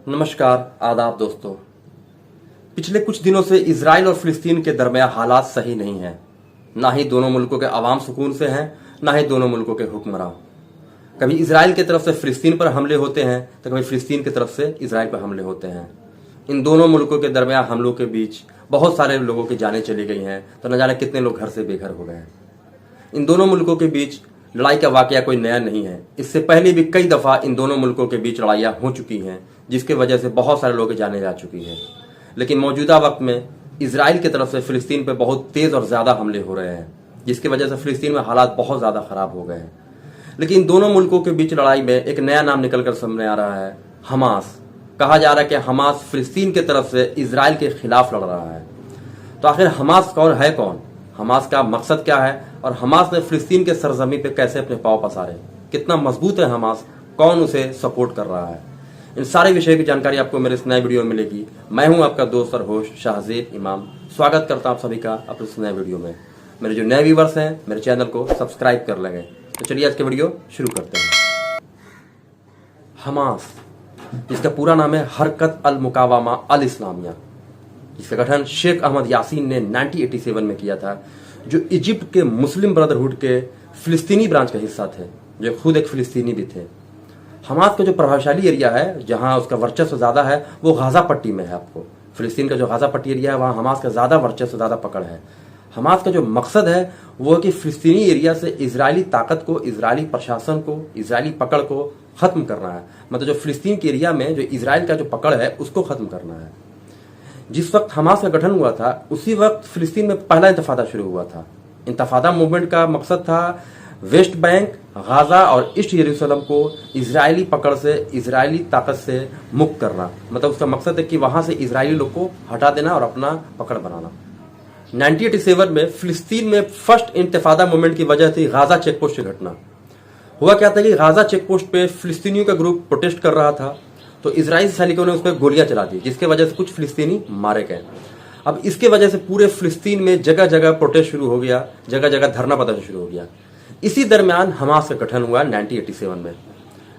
नमस्कार, आदाब दोस्तों। पिछले कुछ दिनों से इजराइल और फिलिस्तीन के दरमियान हालात सही नहीं हैं। ना ही दोनों मुल्कों के अवाम सुकून से हैं, ना ही दोनों मुल्कों के हुक्मरान। कभी इजराइल की तरफ से फिलिस्तीन पर हमले होते हैं तो कभी फिलिस्तीन की तरफ से इजराइल पर हमले होते हैं। इन दोनों मुल्कों के दरमियान हमलों के बीच बहुत सारे लोगों की जानें चली गई हैं, तो न जाने कितने लोग घर से बेघर हो गए हैं। इन दोनों मुल्कों के बीच लड़ाई का वाकया कोई नया नहीं है। इससे पहले भी कई दफ़ा इन दोनों मुल्कों के बीच लड़ाइयाँ हो चुकी हैं, जिसकी वजह से बहुत सारे लोग जाने जा चुकी हैं। लेकिन मौजूदा वक्त में इजराइल की तरफ से फिलिस्तीन पर बहुत तेज़ और ज़्यादा हमले हो रहे हैं, जिसकी वजह से फिलिस्तीन में हालात बहुत ज़्यादा ख़राब हो गए हैं। लेकिन इन दोनों मुल्कों के बीच लड़ाई में एक नया नाम निकल कर सामने आ रहा है, हमास। कहा जा रहा है कि हमास फिलिस्तीन की तरफ से इजराइल के खिलाफ लड़ रहा है। तो आखिर हमास कौन है? कौन हमास का मकसद क्या है और हमास ने फिलिस्तीन के सरजमी पे कैसे अपने पांव पसारे? कितना मजबूत है हमास? कौन उसे सपोर्ट कर रहा है? इन सारे विषय की जानकारी आपको मेरे इस नए वीडियो में मिलेगी। मैं हूं आपका दोस्त और होस्ट शाहजेब इमाम। स्वागत करता हूं आप सभी का अपने इस नए वीडियो में। मेरे जो नए व्यूवर्स हैं, मेरे चैनल को सब्सक्राइब कर लेंगे। तो चलिए आज के वीडियो शुरू करते हैं। हमास, जिसका पूरा नाम है हरकत अल मुकावामा अल इस्लामिया, जिसका गठन शेख अहमद यासीन ने 1987 में किया था, जो इजिप्ट के मुस्लिम ब्रदरहुड के फिलिस्तीनी ब्रांच का हिस्सा थे, जो खुद एक फिलिस्तीनी भी थे। हमास का जो प्रभावशाली एरिया है, जहां उसका वर्चस्व ज़्यादा है, वो गाजा पट्टी में है। आपको फिलिस्तीन का जो गाजा पट्टी एरिया है, वहाँ हमास का ज़्यादा वर्चस्व, ज़्यादा पकड़ है। हमास का जो मकसद है वो कि फिलिस्तीनी एरिया से इजरायली ताकत को, इजरायली प्रशासन को, इजरायली पकड़ को ख़त्म करना है। मतलब जो फिलिस्तीन के एरिया में जो इजराइल का जो पकड़ है उसको ख़त्म करना है। जिस वक्त हमास का गठन हुआ था, उसी वक्त फिलिस्तीन में पहला इंतफादा शुरू हुआ था। इंतफादा मूवमेंट का मकसद था वेस्ट बैंक, गाजा और ईस्ट यरूशलेम को इजरायली पकड़ से, इजरायली ताकत से मुक्त करना। मतलब उसका मकसद है कि वहां से इजरायली लोग को हटा देना और अपना पकड़ बनाना। 1987 में फिलिस्तीन में फर्स्ट इंतफादा मूवमेंट की वजह थी गाजा चेकपोस्ट की घटना। हुआ क्या था कि गाजा चेकपोस्ट पे फिलिस्तीनियों का ग्रुप प्रोटेस्ट कर रहा था, तो इजरायली सैनिकों ने उस पर गोलियां चला दी, जिसके वजह से कुछ फिलिस्तीनी मारे गए। अब इसके वजह से पूरे फिलिस्तीन में जगह जगह प्रोटेस्ट शुरू हो गया, जगह जगह धरना प्रदर्शन शुरू हो गया। इसी दरमियान हमास का गठन हुआ 1987 में।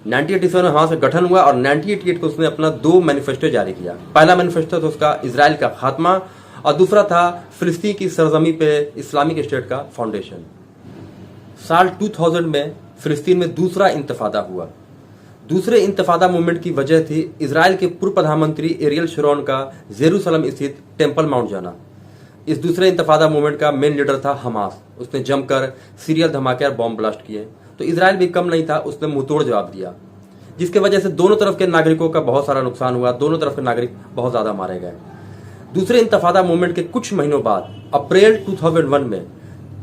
1987 में हमास का गठन हुआ और 1988 को उसने अपना 2 मैनिफेस्टो जारी किया। पहला मैनिफेस्टो था उसका इजराइल का खात्मा और दूसरा था फिलिस्तीन की सरजमी पे इस्लामिक स्टेट का फाउंडेशन। साल 2000 में फिलिस्तीन में दूसरा इंतफादा हुआ। दूसरे इंतफादा मूवमेंट की वजह थी इजराइल के पूर्व प्रधानमंत्री एरियल शरोन का जेरूसलम स्थित टेम्पल माउंट जाना। इस दूसरे इंतफादा मूवमेंट का मेन लीडर था हमास। उसने जमकर सीरियल धमाके और बॉम्ब ब्लास्ट किए, तो इजराइल भी कम नहीं था, उसने मुंहतोड़ जवाब दिया, जिसके वजह से दोनों तरफ के नागरिकों का बहुत सारा नुकसान हुआ। दोनों तरफ के नागरिक बहुत ज्यादा मारे गए। दूसरे इंतफादा मूवमेंट के कुछ महीनों बाद अप्रैल 2001 में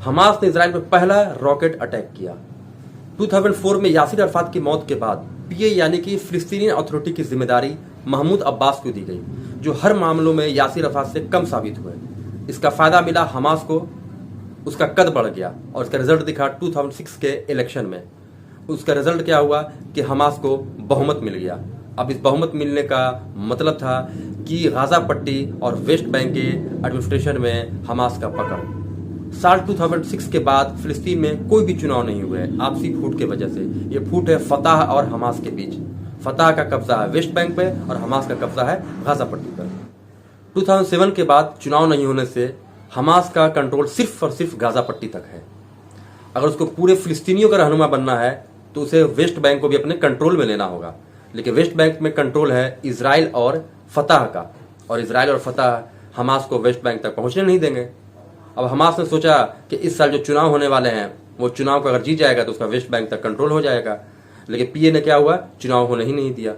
हमास ने इजराइल पर पहला रॉकेट अटैक किया। 2004 में यासिर अरफात की मौत के बाद पीए यानी कि फिलिस्तीनी अथॉरिटी की जिम्मेदारी महमूद अब्बास को दी गई, जो हर मामलों में यासिर अरफात से कम साबित हुए। इसका फायदा मिला हमास को, उसका कद बढ़ गया और इसका रिजल्ट दिखा 2006 के इलेक्शन में। उसका रिजल्ट क्या हुआ कि हमास को बहुमत मिल गया। अब इस बहुमत मिलने का मतलब था कि गाजा पट्टी और वेस्ट बैंक के एडमिनिस्ट्रेशन में हमास का पकड़। साल 2006 के बाद फिलिस्तीन में कोई भी चुनाव नहीं हुए आपसी फूट के वजह से। ये फूट है फताह और हमास के बीच। फताह का कब्जा है वेस्ट बैंक पे और हमास का कब्जा है गाजा पट्टी पर। 2007 के बाद चुनाव नहीं होने से हमास का कंट्रोल सिर्फ और सिर्फ गाजा पट्टी तक है। अगर उसको पूरे फिलिस्तीनियों का रहनुमा बनना है तो उसे वेस्ट बैंक को भी अपने कंट्रोल में लेना होगा। लेकिन वेस्ट बैंक में कंट्रोल है इजराइल और फताह का, और इजराइल और फताह हमास को वेस्ट बैंक तक पहुंचने नहीं देंगे। अब हमास ने सोचा कि इस साल जो चुनाव होने वाले हैं, वो चुनाव को अगर जीत जाएगा तो उसका वेस्ट बैंक तक कंट्रोल हो जाएगा। लेकिन पीए ने क्या हुआ, चुनाव होने ही नहीं दिया।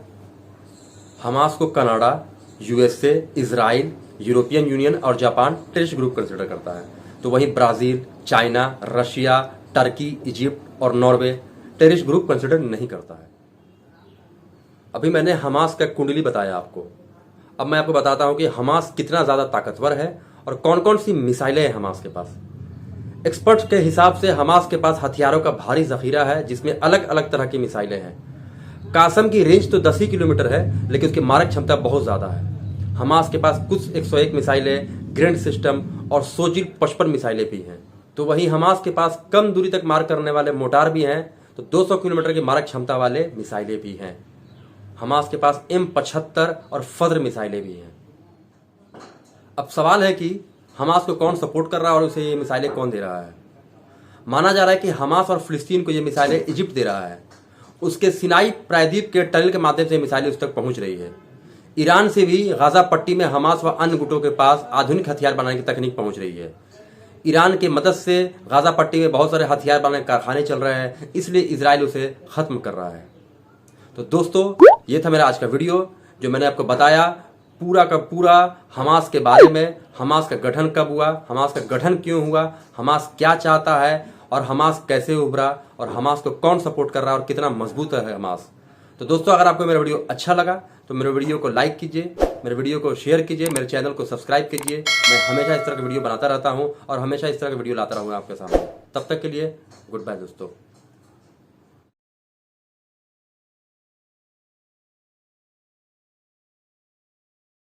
हमास को Canada, USA, Israel, European union और जापान टेररिस्ट ग्रुप कंसिडर करता है, तो वहीं Brazil, China, Russia, Turkey, Egypt और नॉर्वे टेररिस्ट ग्रुप कंसिडर नहीं करता है। अभी मैंने हमास का कुंडली बताया आपको। अब मैं आपको बताता हूं कि हमास कितना ज्यादा ताकतवर है और कौन कौन सी मिसाइलें हैं हमास के पास। एक्सपर्ट्स के हिसाब से हमास के पास हथियारों का भारी जखीरा है, जिसमें अलग अलग तरह की मिसाइलें हैं। कासम की रेंज तो 10 ही किलोमीटर है, लेकिन उसकी मारक क्षमता बहुत ज्यादा है। हमास के पास कुछ 101 मिसाइलें, ग्रेनेड सिस्टम और सोजिल 55 मिसाइलें भी हैं। तो वहीं हमास के पास कम दूरी तक मार करने वाले मोटार भी हैं, तो 200 किलोमीटर की मारक क्षमता वाले मिसाइलें भी हैं। हमास के पास M75 और फज्र मिसाइलें भी हैं। अब सवाल है कि हमास को कौन सपोर्ट कर रहा है और उसे ये मिसाइलें कौन दे रहा है। माना जा रहा है कि हमास और फिलिस्तीन को ये मिसाइलें इजिप्ट दे रहा है। उसके सिनाई प्रायद्वीप के टनल के माध्यम से मिसाइलें उस तक पहुंच रही है। ईरान से भी गाजा पट्टी में हमास व अन्य गुटों के पास आधुनिक हथियार बनाने की तकनीक पहुंच रही है। ईरान की मदद से गाजा पट्टी में बहुत सारे हथियार बनाने के कारखाने चल रहे हैं, इसलिए इजराइल उसे खत्म कर रहा है। तो दोस्तों, ये था मेरा आज का वीडियो जो मैंने आपको बताया पूरा का पूरा हमास के बारे में। हमास का गठन कब हुआ, हमास का गठन क्यों हुआ, हमास क्या चाहता है और हमास कैसे उभरा और हमास को कौन सपोर्ट कर रहा है और कितना मजबूत है हमास। तो दोस्तों, अगर आपको मेरा वीडियो अच्छा लगा तो मेरे वीडियो को लाइक कीजिए, मेरे वीडियो को शेयर कीजिए, मेरे चैनल को सब्सक्राइब कीजिए। मैं हमेशा इस तरह के वीडियो बनाता रहता हूँ और हमेशा इस तरह के वीडियो लाता रहूँगा आपके सामने। तब तक के लिए गुड बाय दोस्तों।